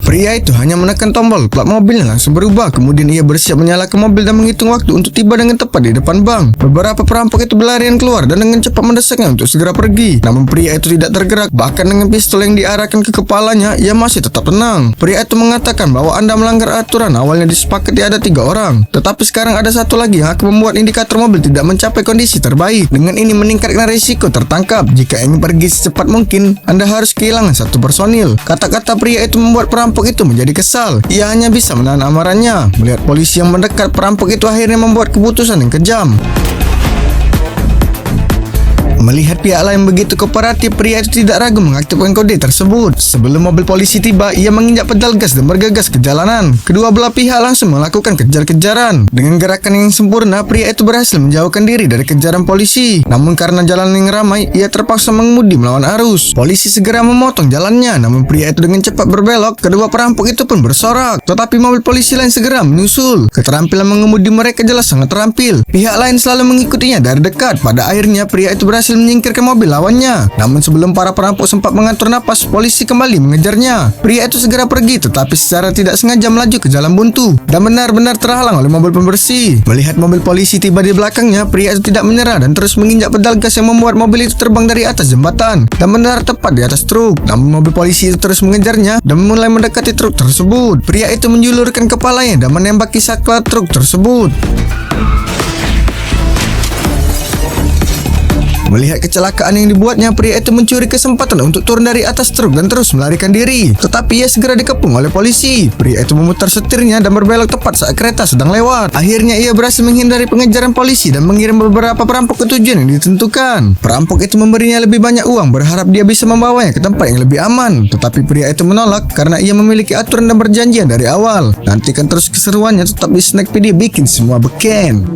Pria itu hanya menekan tombol, plat mobilnya langsung berubah. Kemudian ia bersiap menyalakan mobil dan menghitung waktu untuk tiba dengan tepat di depan bank. Beberapa perampok itu berlarian keluar dan dengan cepat mendesaknya untuk segera pergi. Namun pria itu tidak tergerak. Bahkan dengan pistol yang diarahkan ke kepalanya, ia masih tetap tenang. Pria itu mengatakan bahwa Anda melanggar aturan. Awalnya disepakati ada 3 orang, tetapi sekarang ada satu lagi yang akan membuat indikator mobil tidak mencapai kondisi terbaik. Dengan ini meningkatkan risiko tertangkap. Jika ingin pergi secepat mungkin, Anda harus kehilangan 1 personil. Kata-kata pria itu membuat perampok itu menjadi kesal. Ia hanya bisa menahan amarahnya. Melihat polisi yang mendekat, perampok itu akhirnya membuat keputusan yang kejam. Melihat pihak lain begitu kooperatif, pria itu tidak ragu mengaktifkan kode tersebut. Sebelum mobil polisi tiba, ia menginjak pedal gas dan bergegas ke jalanan. Kedua belah pihak langsung melakukan kejar-kejaran. Dengan gerakan yang sempurna, pria itu berhasil menjauhkan diri dari kejaran polisi. Namun karena jalan yang ramai, ia terpaksa mengemudi melawan arus. Polisi segera memotong jalannya, namun pria itu dengan cepat berbelok. Kedua perampok itu pun bersorak, tetapi mobil polisi lain segera menyusul. Keterampilan mengemudi mereka jelas sangat terampil. Pihak lain selalu mengikutinya dari dekat. Pada akhirnya, pria itu berhasil menyingkirkan mobil lawannya. Namun sebelum para perampok sempat mengatur napas, polisi kembali mengejarnya. Pria itu segera pergi, tetapi secara tidak sengaja melaju ke jalan buntu dan benar-benar terhalang oleh mobil pembersih. Melihat mobil polisi tiba di belakangnya, pria itu tidak menyerah dan terus menginjak pedal gas yang membuat mobil itu terbang dari atas jembatan dan mendarat tepat di atas truk. Namun mobil polisi itu terus mengejarnya dan mulai mendekati truk tersebut. Pria itu menjulurkan kepalanya dan menembaki saklar truk tersebut. Melihat kecelakaan yang dibuatnya, pria itu mencuri kesempatan untuk turun dari atas truk dan terus melarikan diri. Tetapi ia segera dikepung oleh polisi. Pria itu memutar setirnya dan berbelok tepat saat kereta sedang lewat. Akhirnya ia berhasil menghindari pengejaran polisi dan mengirim beberapa perampok ke tujuan yang ditentukan. Perampok itu memberinya lebih banyak uang, berharap dia bisa membawanya ke tempat yang lebih aman. Tetapi pria itu menolak karena ia memiliki aturan dan perjanjian dari awal. Nantikan terus keseruannya tetap di Snack PD bikin semua beken.